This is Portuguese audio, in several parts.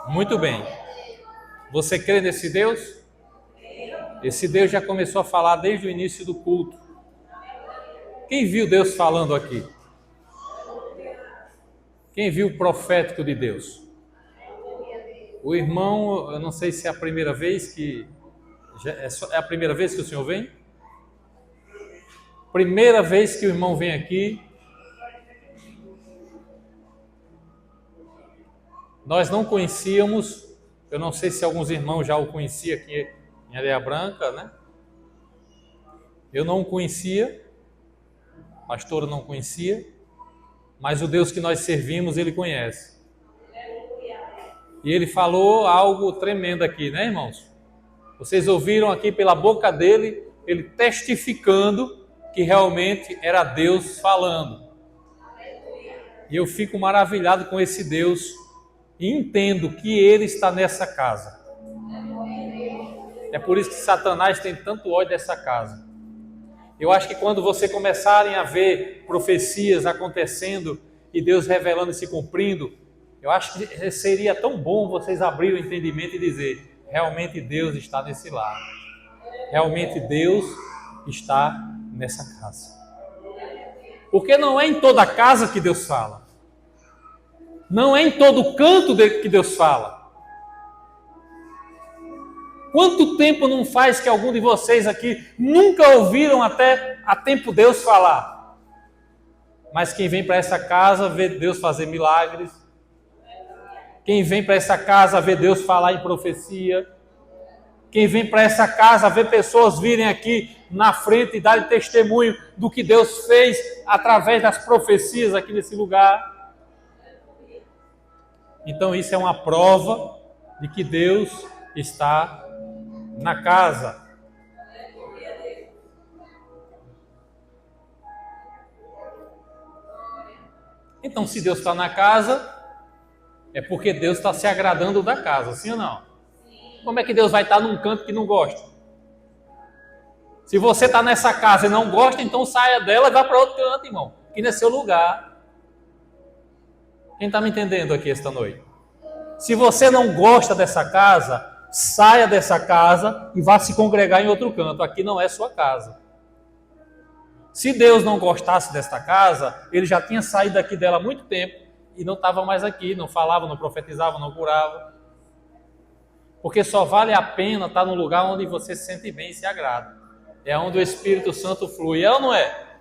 Muito bem. Você crê nesse Deus? Esse Deus já começou a falar desde o início do culto. Quem viu Deus falando aqui? Quem viu o profético de Deus? O irmão, eu não sei se é a primeira vez que... É a primeira vez que o senhor vem? Primeira vez que o irmão vem aqui. Nós não conhecíamos, eu não sei se alguns irmãos já o conheciam aqui em Areia Branca, né? Eu não o conhecia, a pastora não conhecia, mas o Deus que nós servimos, Ele conhece. E Ele falou algo tremendo aqui, né, irmãos? Vocês ouviram aqui pela boca dele, Ele testificando que realmente era Deus falando. E eu fico maravilhado com esse Deus e entendo que Ele está nessa casa. É por isso que Satanás tem tanto ódio dessa casa. Eu acho que quando você começarem a ver profecias acontecendo e Deus revelando e se cumprindo, eu acho que seria tão bom vocês abrirem o entendimento e dizer, realmente Deus está nesse lar. Realmente Deus está nessa casa. Porque não é em toda casa que Deus fala. Não é em todo canto que Deus fala. Quanto tempo não faz que algum de vocês aqui nunca ouviram até a tempo Deus falar? Mas quem vem para essa casa vê Deus fazer milagres. Quem vem para essa casa vê Deus falar em profecia. Quem vem para essa casa vê pessoas virem aqui na frente e darem testemunho do que Deus fez através das profecias aqui nesse lugar. Então isso é uma prova de que Deus está na casa. Então, se Deus está na casa, é porque Deus está se agradando da casa, sim ou não? Como é que Deus vai estar num canto que não gosta? Se você está nessa casa e não gosta, então saia dela e vá para outro canto, irmão, que não é seu lugar. Quem está me entendendo aqui esta noite? Se você não gosta dessa casa, saia dessa casa e vá se congregar em outro canto. Aqui não é sua casa. Se Deus não gostasse desta casa, Ele já tinha saído daqui dela há muito tempo e não estava mais aqui, não falava, não profetizava, não curava. Porque só vale a pena estar num lugar onde você se sente bem e se agrada. É onde o Espírito Santo flui, é ou não é?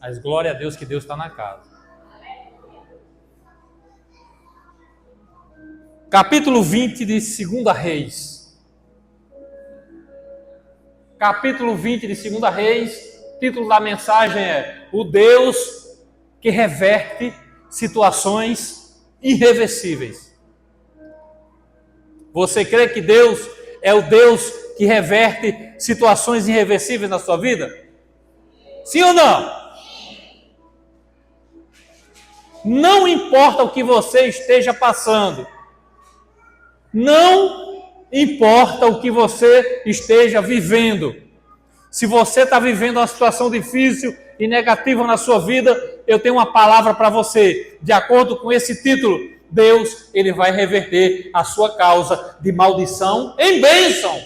Mas glória a Deus que Deus está na casa. Capítulo 20 de 2 Reis. Capítulo 20 de 2 Reis, título da mensagem é O Deus que reverte situações irreversíveis. Você crê que Deus é o Deus que reverte situações irreversíveis na sua vida? Sim ou não? Não importa o que você esteja passando. Não importa o que você esteja vivendo. Se você está vivendo uma situação difícil e negativa na sua vida, eu tenho uma palavra para você. De acordo com esse título, Deus, Ele vai reverter a sua causa de maldição em bênção.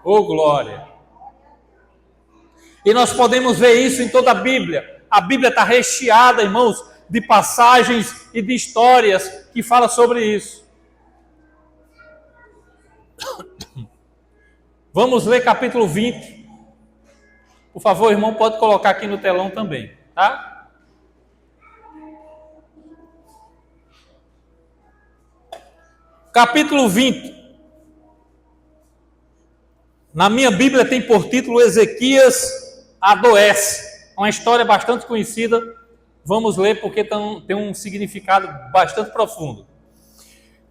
Oh, glória! E nós podemos ver isso em toda a Bíblia. A Bíblia está recheada, irmãos, de passagens e de histórias que falam sobre isso. Vamos ler capítulo 20. Por favor, irmão, pode colocar aqui no telão também, tá? Capítulo 20. Na minha Bíblia tem por título Ezequias adoece. Uma história bastante conhecida. Vamos ler porque tem um significado bastante profundo.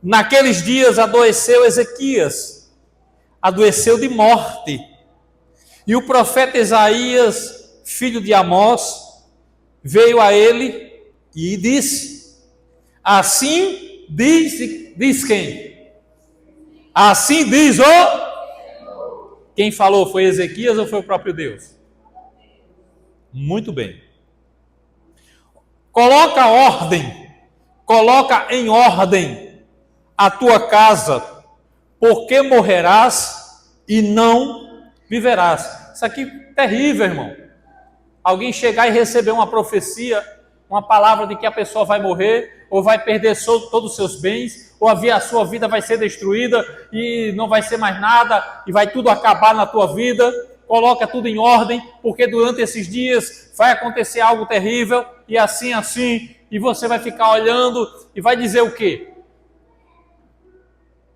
Naqueles dias adoeceu Ezequias, adoeceu de morte. E o profeta Isaías, filho de Amós, veio a ele e disse, assim diz quem? Assim diz o... Quem falou foi Ezequias ou foi o próprio Deus? Muito bem. Coloca ordem, coloca em ordem a tua casa, porque morrerás e não viverás. Isso aqui é terrível, irmão. Alguém chegar e receber uma profecia, uma palavra de que a pessoa vai morrer, ou vai perder todos os seus bens, ou a sua vida vai ser destruída e não vai ser mais nada, e vai tudo acabar na tua vida. Coloca tudo em ordem, porque durante esses dias vai acontecer algo terrível, e assim, e você vai ficar olhando e vai dizer o quê?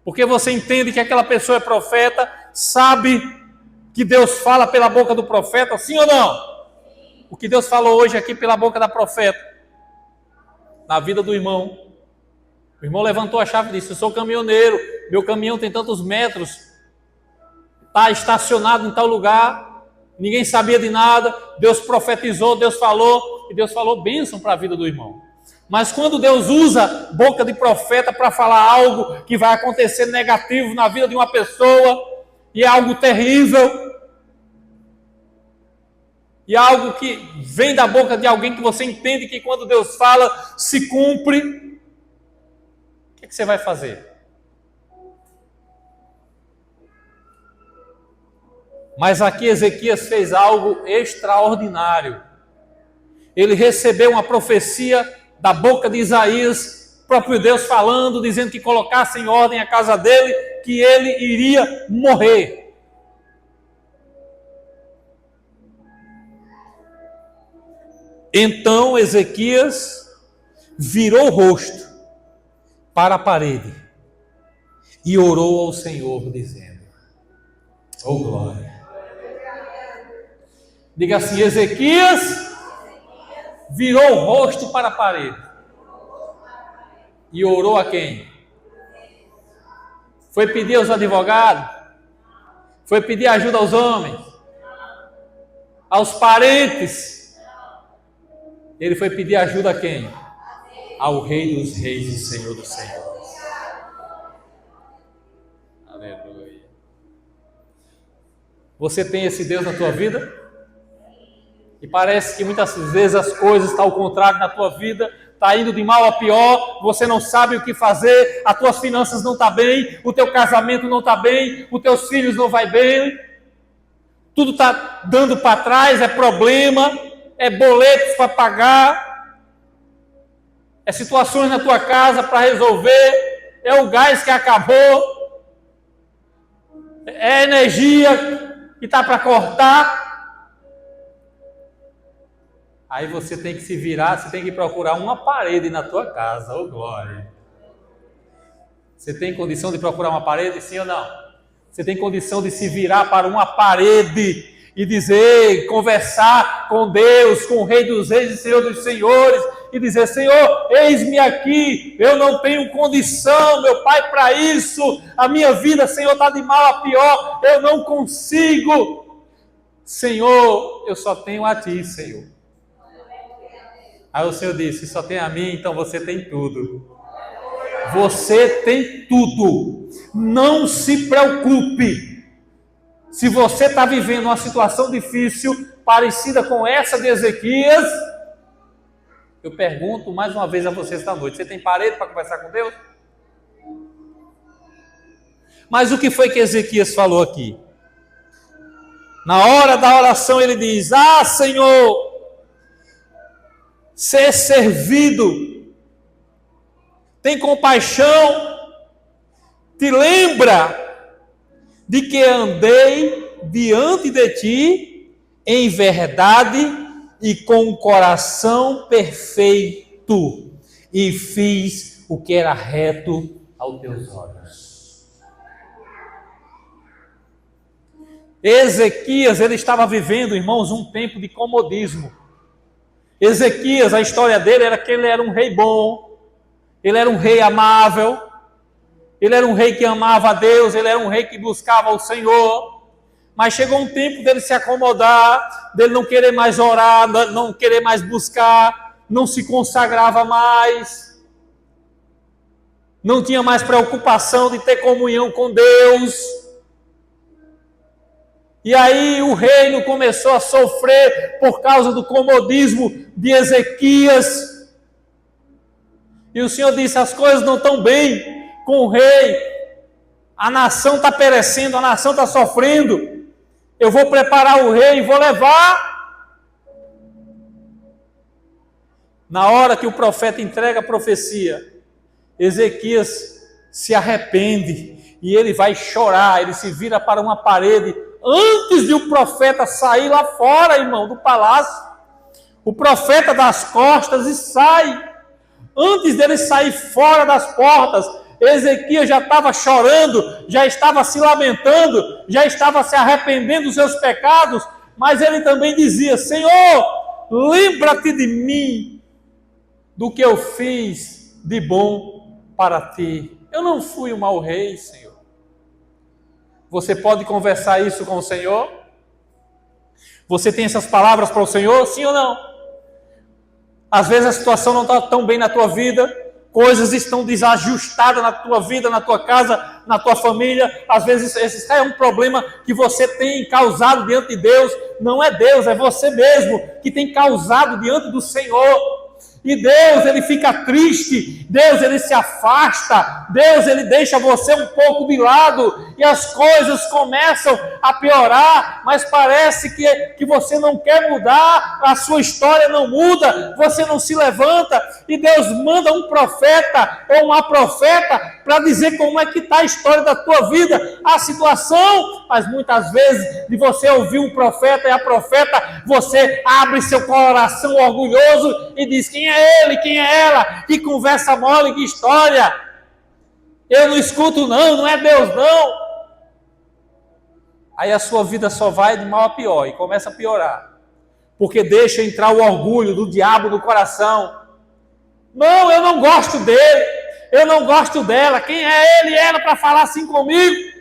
Porque você entende que aquela pessoa é profeta, sabe que Deus fala pela boca do profeta, sim ou não? O que Deus falou hoje aqui pela boca da profeta, na vida do irmão. O irmão levantou a chave e disse: eu sou caminhoneiro, meu caminhão tem tantos metros, está estacionado em tal lugar, ninguém sabia de nada, Deus profetizou, Deus falou, e Deus falou bênção para a vida do irmão. Mas quando Deus usa boca de profeta para falar algo que vai acontecer negativo na vida de uma pessoa, e é algo terrível, e é algo que vem da boca de alguém que você entende que quando Deus fala, se cumpre, o que você vai fazer? Mas aqui Ezequias fez algo extraordinário. Ele recebeu uma profecia da boca de Isaías, próprio Deus falando, dizendo que colocasse em ordem a casa dele, que ele iria morrer. Então Ezequias virou o rosto para a parede e orou ao Senhor, dizendo: oh glória. Diga assim: Ezequias virou o rosto para a parede e orou a quem? Foi pedir aos advogados? Foi pedir ajuda aos homens? Aos parentes? Ele foi pedir ajuda a quem? Ao Rei dos Reis e Senhor dos Senhores. Aleluia. Você tem esse Deus na tua vida? E parece que muitas vezes as coisas estão ao contrário na tua vida, está indo de mal a pior, você não sabe o que fazer, as tuas finanças não estão bem, o teu casamento não está bem, os teus filhos não vai bem, tudo está dando para trás, é problema, é boletos para pagar, é situações na tua casa para resolver, é o gás que acabou, é a energia que está para cortar. Aí você tem que se virar, você tem que procurar uma parede na tua casa, ô glória. Você tem condição de procurar uma parede, sim ou não? Você tem condição de se virar para uma parede e dizer, conversar com Deus, com o Rei dos Reis e Senhor dos Senhores, e dizer: Senhor, eis-me aqui, eu não tenho condição, meu Pai, para isso, a minha vida, Senhor, está de mal a pior, eu não consigo, Senhor, eu só tenho a Ti, Senhor. Aí o Senhor disse: só tem a mim, então você tem tudo. Você tem tudo. Não se preocupe. Se você está vivendo uma situação difícil, parecida com essa de Ezequias, eu pergunto mais uma vez a você esta noite: você tem parede para conversar com Deus? Mas o que foi que Ezequias falou aqui? Na hora da oração ele diz: ah, Senhor, ser servido, tem compaixão, te lembra de que andei diante de ti em verdade e com o coração perfeito, e fiz o que era reto aos teus olhos. Ezequias, ele estava vivendo, irmãos, um tempo de comodismo. Ezequias, a história dele era que ele era um rei bom, ele era um rei amável, ele era um rei que amava a Deus, ele era um rei que buscava o Senhor, mas chegou um tempo dele se acomodar, dele não querer mais orar, não querer mais buscar, não se consagrava mais, não tinha mais preocupação de ter comunhão com Deus. E aí o reino começou a sofrer por causa do comodismo de Ezequias. E o Senhor disse, as coisas não estão bem com o rei, a nação está perecendo, a nação está sofrendo, eu vou preparar o rei e vou levar. Na hora que o profeta entrega a profecia, Ezequias se arrepende e ele vai chorar, ele se vira para uma parede, antes de o profeta sair lá fora, irmão, do palácio, o profeta dá as costas e sai. Antes dele sair fora das portas, Ezequias já estava chorando, já estava se lamentando, já estava se arrependendo dos seus pecados, mas ele também dizia, Senhor, lembra-te de mim, do que eu fiz de bom para ti. Eu não fui um mau rei, Senhor. Você pode conversar isso com o Senhor? Você tem essas palavras para o Senhor? Sim ou não? Às vezes a situação não está tão bem na tua vida, coisas estão desajustadas na tua vida, na tua casa, na tua família. Às vezes esse é um problema que você tem causado diante de Deus. Não é Deus, é você mesmo que tem causado diante do Senhor. E Deus, ele fica triste, Deus, ele se afasta, Deus, ele deixa você um pouco de lado, e as coisas começam a piorar, mas parece que você não quer mudar, a sua história não muda, você não se levanta, e Deus manda um profeta ou uma profeta para dizer como é que está a história da tua vida, a situação, mas muitas vezes, de você ouvir um profeta e a profeta, você abre seu coração orgulhoso e diz, quem é ele, quem é ela, que conversa mole, que história, eu não escuto não é Deus não. Aí a sua vida só vai de mal a pior, e começa a piorar, porque deixa entrar o orgulho do diabo no coração. Não, eu não gosto dele, eu não gosto dela, quem é ele e ela para falar assim comigo?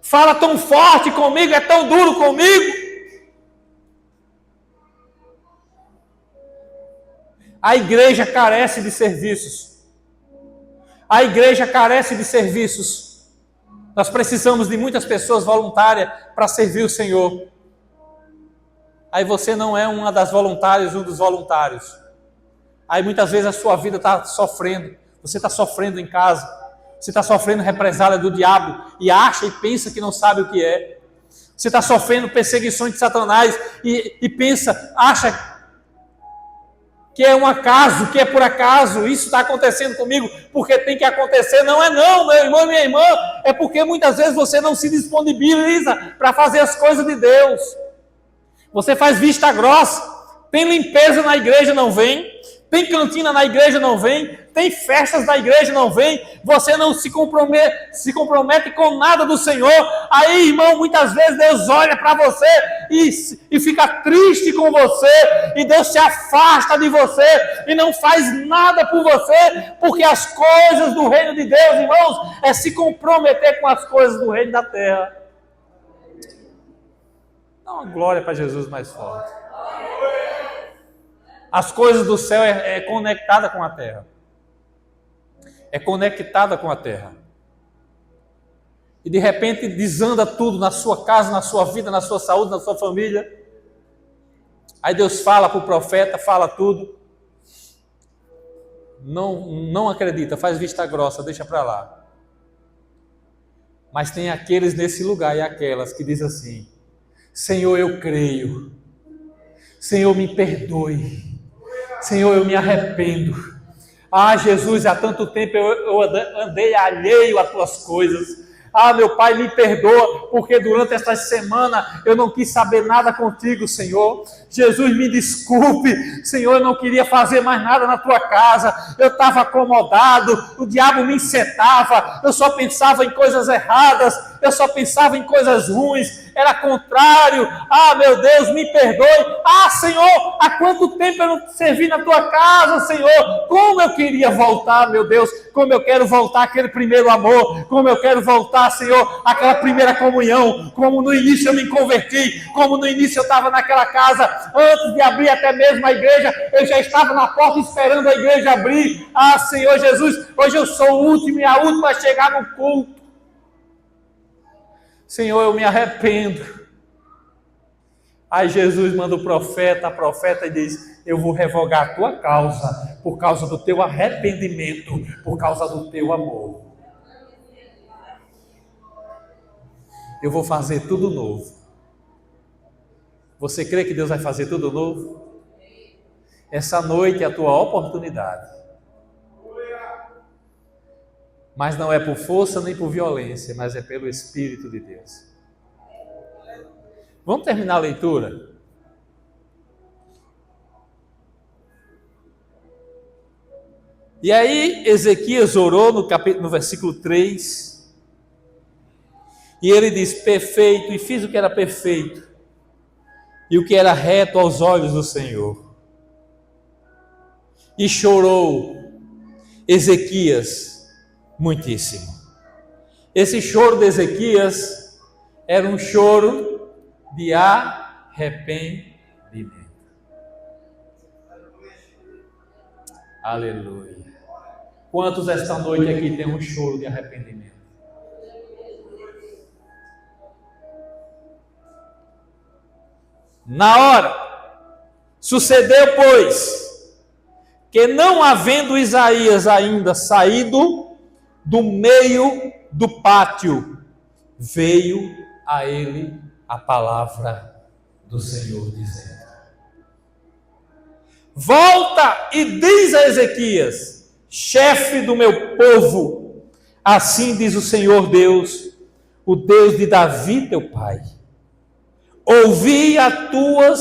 Fala tão forte comigo, é tão duro comigo. A igreja carece de serviços. A igreja carece de serviços. Nós precisamos de muitas pessoas voluntárias para servir o Senhor. Aí você não é uma das voluntárias, um dos voluntários. Aí muitas vezes a sua vida está sofrendo. Você está sofrendo em casa. Você está sofrendo represália do diabo e acha e pensa que não sabe o que é. Você está sofrendo perseguições de Satanás e pensa, acha que é um acaso, que é por acaso, isso está acontecendo comigo porque tem que acontecer. Não é não, meu irmão e minha irmã, é porque muitas vezes você não se disponibiliza para fazer as coisas de Deus. Você faz vista grossa, tem limpeza na igreja, não vem, tem cantina na igreja, não vem, tem festas da igreja, não vem, você não se compromete com nada do Senhor. Aí, irmão, muitas vezes Deus olha para você e fica triste com você, e Deus se afasta de você e não faz nada por você, porque as coisas do reino de Deus, irmãos, é se comprometer com as coisas do reino da terra. Dá uma glória para Jesus mais forte. As coisas do céu é conectada com a terra. É conectada com a terra. E de repente desanda tudo na sua casa, na sua vida, na sua saúde, na sua família. Aí Deus fala para o profeta, fala tudo. Não acredita, faz vista grossa, deixa para lá. Mas tem aqueles nesse lugar e aquelas que dizem assim, Senhor, eu creio. Senhor, me perdoe. Senhor, eu me arrependo. Ah, Jesus, há tanto tempo eu andei alheio às tuas coisas. Ah, meu Pai, me perdoa, porque durante esta semana eu não quis saber nada contigo, Senhor. Jesus, me desculpe, Senhor, eu não queria fazer mais nada na tua casa. Eu estava acomodado, o diabo me incitava, eu só pensava em coisas erradas, eu só pensava em coisas ruins, era contrário. Ah, meu Deus, me perdoe. Ah, Senhor, há quanto tempo eu não servi na tua casa, Senhor? Como eu queria voltar, meu Deus, como eu quero voltar àquele primeiro amor, como eu quero voltar, Senhor, àquela primeira comunhão, como no início eu me converti, como no início eu estava naquela casa, antes de abrir até mesmo a igreja, eu já estava na porta esperando a igreja abrir. Ah, Senhor Jesus, hoje eu sou o último e a última a chegar no culto. Senhor, eu me arrependo. Aí Jesus manda o profeta e diz: eu vou revogar a tua causa, por causa do teu arrependimento, por causa do teu amor. Eu vou fazer tudo novo. Você crê que Deus vai fazer tudo novo? Essa noite é a tua oportunidade. Mas não é por força nem por violência, mas é pelo Espírito de Deus. Vamos terminar a leitura? E aí Ezequias orou no versículo 3, e ele diz: perfeito, e fiz o que era perfeito, e o que era reto aos olhos do Senhor. E chorou Ezequias muitíssimo. Esse choro de Ezequias era um choro de arrependimento. Aleluia. Quantos esta noite aqui tem um choro de arrependimento? Na hora, sucedeu, pois, que não havendo Isaías ainda saído do meio do pátio, veio a ele a palavra do Senhor, dizendo: volta e diz a Ezequias, chefe do meu povo, assim diz o Senhor Deus, o Deus de Davi teu pai: ouvi as tuas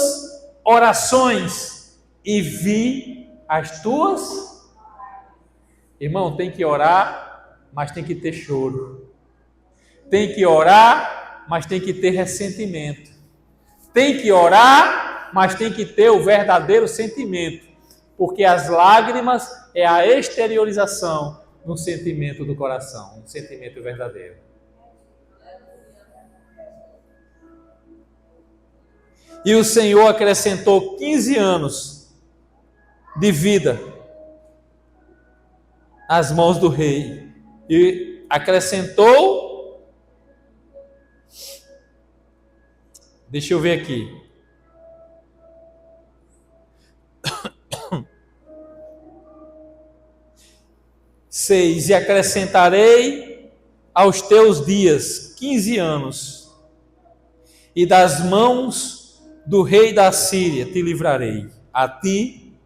orações e vi as tuas. Irmão, tem que orar, mas tem que ter choro. Tem que orar, mas tem que ter ressentimento. Tem que orar, mas tem que ter o verdadeiro sentimento, porque as lágrimas é a exteriorização do sentimento do coração, um sentimento verdadeiro. E o Senhor acrescentou 15 anos de vida às mãos do rei. E acrescentou, deixa eu ver aqui, 6, e acrescentarei aos teus dias 15 anos, e das mãos do rei da Síria te livrarei, a ti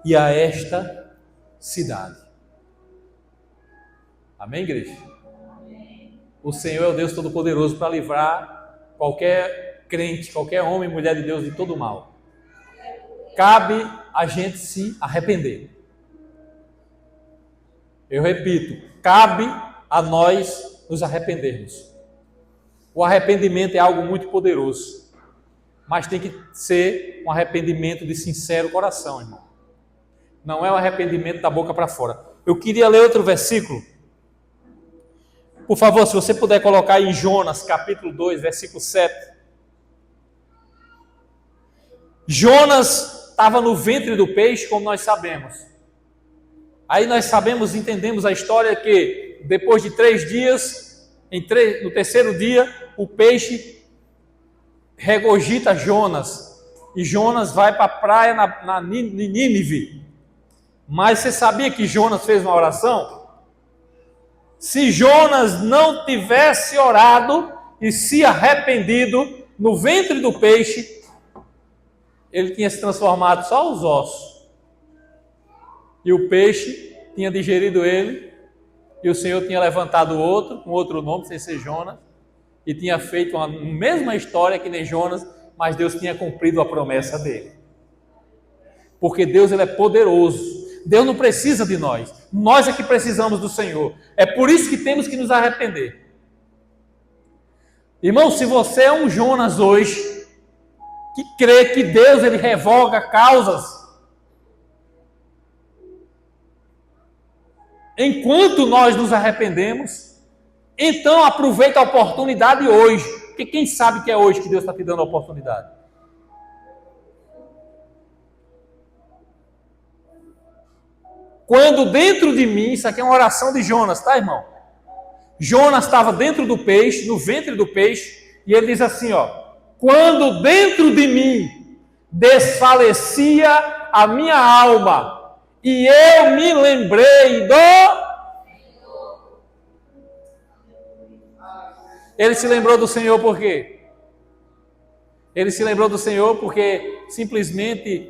e a esta cidade. Amém, igreja? Amém. O Senhor é o Deus Todo-Poderoso para livrar qualquer crente, qualquer homem e mulher de Deus de todo mal. Cabe a gente se arrepender. Eu repito, cabe a nós nos arrependermos. O arrependimento é algo muito poderoso, mas tem que ser um arrependimento de sincero coração, irmão. Não é um arrependimento da boca para fora. Eu queria ler outro versículo. Por favor, se você puder colocar em Jonas, capítulo 2, versículo 7. Jonas estava no ventre do peixe, como nós sabemos. Aí nós sabemos, entendemos a história que depois de 3 dias, no terceiro dia, o peixe regurgita Jonas. E Jonas vai para a praia na Nínive. Mas você sabia que Jonas fez uma oração? Se Jonas não tivesse orado e se arrependido no ventre do peixe, ele tinha se transformado só os ossos. E o peixe tinha digerido ele, e o Senhor tinha levantado outro, com outro nome, sem ser Jonas, e tinha feito a mesma história que nem Jonas, mas Deus tinha cumprido a promessa dele. Porque Deus, ele é poderoso. Deus não precisa de nós. Nós é que precisamos do Senhor. É por isso que temos que nos arrepender. Irmão, se você é um Jonas hoje, que crê que Deus, ele revoga causas, enquanto nós nos arrependemos, então aproveita a oportunidade hoje. Porque quem sabe que é hoje que Deus está te dando a oportunidade? Quando dentro de mim, isso aqui é uma oração de Jonas, tá, irmão? Jonas estava dentro do peixe, no ventre do peixe, e ele diz assim, ó: quando dentro de mim desfalecia a minha alma, e eu me lembrei do... Ele se lembrou do Senhor por quê? Ele se lembrou do Senhor porque simplesmente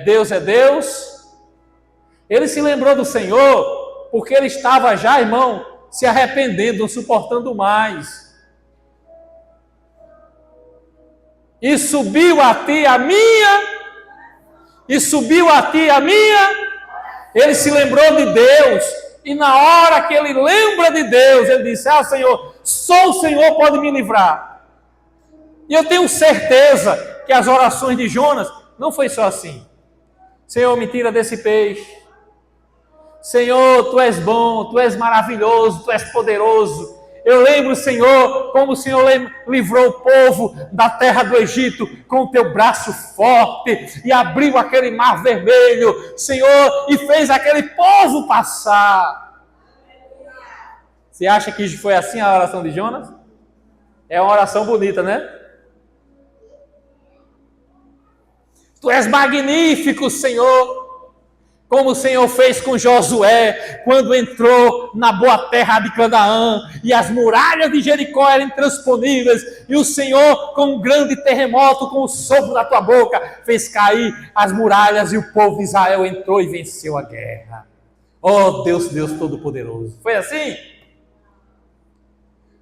Deus é Deus. Ele se lembrou do Senhor porque ele estava já, irmão, se arrependendo, não suportando mais. E subiu a ti a minha, e subiu a ti a minha. Ele se lembrou de Deus, e na hora que ele lembra de Deus, ele disse: Senhor, só o Senhor pode me livrar. E eu tenho certeza que as orações de Jonas não foi só assim. Senhor, me tira desse peixe. Senhor, Tu és bom, Tu és maravilhoso, Tu és poderoso. Eu lembro, Senhor, como o Senhor livrou o povo da terra do Egito com o Teu braço forte e abriu aquele mar vermelho, Senhor, e fez aquele povo passar. Você acha que foi assim a oração de Jonas? É uma oração bonita, né? Tu és magnífico, Senhor, como o Senhor fez com Josué, quando entrou na boa terra de Canaã, e as muralhas de Jericó eram intransponíveis, e o Senhor, com um grande terremoto, com o sopro da tua boca, fez cair as muralhas, e o povo de Israel entrou e venceu a guerra. Oh Deus, Deus Todo-Poderoso. Foi assim?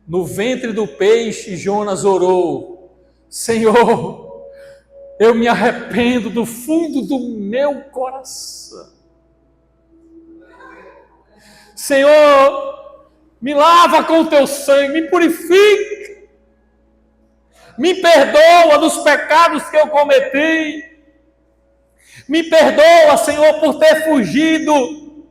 No ventre do peixe, Jonas orou: Senhor, eu me arrependo do fundo do meu coração. Senhor, me lava com o Teu sangue, me purifica, me perdoa dos pecados que eu cometi, me perdoa, Senhor, por ter fugido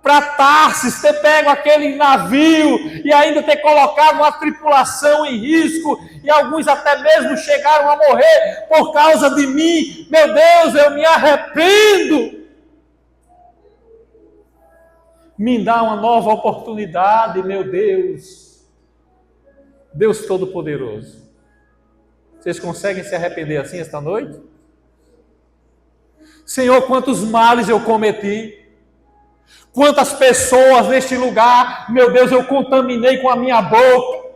para Tarsis, ter pego aquele navio e ainda ter colocado uma tripulação em risco, e alguns até mesmo chegaram a morrer por causa de mim. Meu Deus, eu me arrependo. Me dá uma nova oportunidade, meu Deus. Deus Todo-Poderoso. Vocês conseguem se arrepender assim esta noite? Senhor, quantos males eu cometi. Quantas pessoas neste lugar, meu Deus, eu contaminei com a minha boca.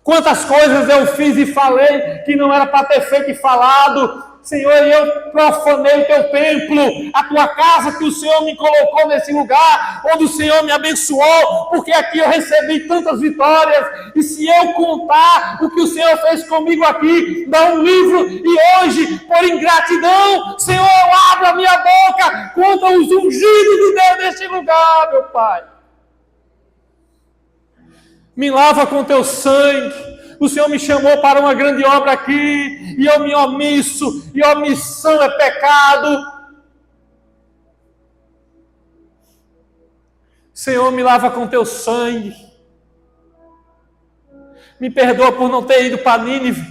Quantas coisas eu fiz e falei que não era para ter feito e falado. Senhor, eu profanei o Teu templo, a Tua casa que o Senhor me colocou nesse lugar, onde o Senhor me abençoou, porque aqui eu recebi tantas vitórias, e se eu contar o que o Senhor fez comigo aqui, dá um livro, e hoje, por ingratidão, Senhor, eu abro a minha boca contra os ungidos de Deus neste lugar, meu Pai. Me lava com Teu sangue. O Senhor me chamou para uma grande obra aqui, e eu me omisso, e omissão é pecado. Senhor, me lava com Teu sangue. Me perdoa por não ter ido para Nínive.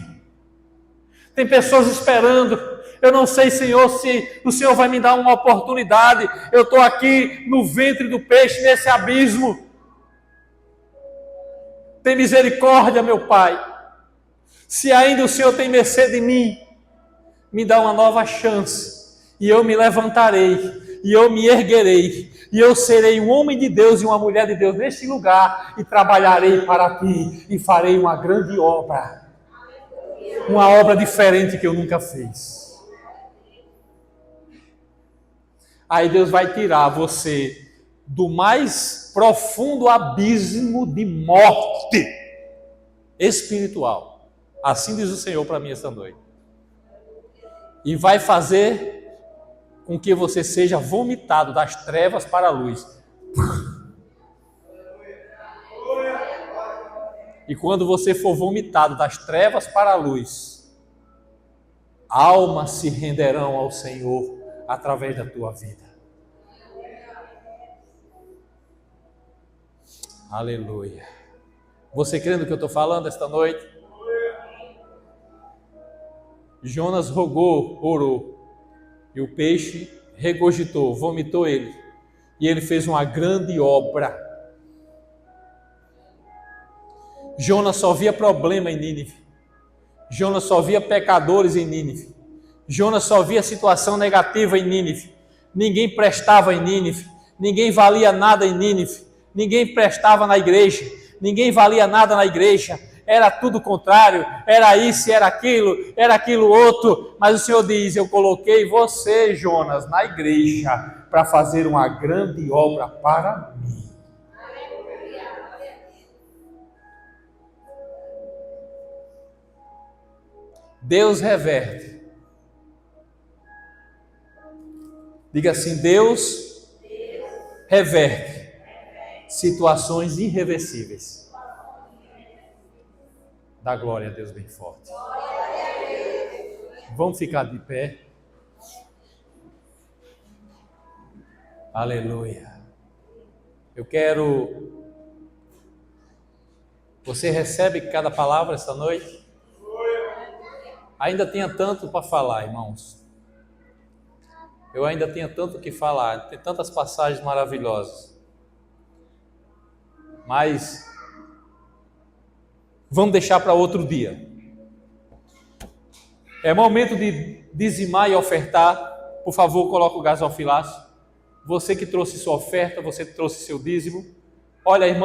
Tem pessoas esperando. Eu não sei, Senhor, se o Senhor vai me dar uma oportunidade. Eu estou aqui no ventre do peixe, nesse abismo. Tem misericórdia, meu Pai. Se ainda o Senhor tem mercê de mim, me dá uma nova chance, e eu me levantarei, e eu me erguerei, e eu serei um homem de Deus e uma mulher de Deus neste lugar, e trabalharei para Ti, e farei uma grande obra, uma obra diferente que eu nunca fiz. Aí Deus vai tirar você do mais profundo abismo de morte espiritual. Assim diz o Senhor para mim esta noite. E vai fazer com que você seja vomitado das trevas para a luz. E quando você for vomitado das trevas para a luz, almas se renderão ao Senhor através da tua vida. Aleluia. Você crê no que eu estou falando esta noite? Jonas rogou, orou, e o peixe regurgitou, vomitou ele, e ele fez uma grande obra. Jonas só via problema em Nínive. Jonas só via pecadores em Nínive. Jonas só via situação negativa em Nínive. Ninguém prestava em Nínive. Ninguém valia nada em Nínive. Ninguém prestava na igreja. Ninguém valia nada na igreja. Era tudo contrário. Era isso, era aquilo outro. Mas o Senhor diz: eu coloquei você, Jonas, na igreja para fazer uma grande obra para mim. Deus reverte. Diga assim: Deus reverte situações irreversíveis. Dá glória a Deus bem forte. Vamos ficar de pé. Aleluia. Eu quero... Você recebe cada palavra esta noite? Ainda tinha tanto para falar, irmãos. Eu ainda tinha tanto que falar. Tem tantas passagens maravilhosas. Mas vamos deixar para outro dia. É momento de dizimar e ofertar. Por favor, coloque o gasofilaço. Você que trouxe sua oferta, você que trouxe seu dízimo. Olha, irmão.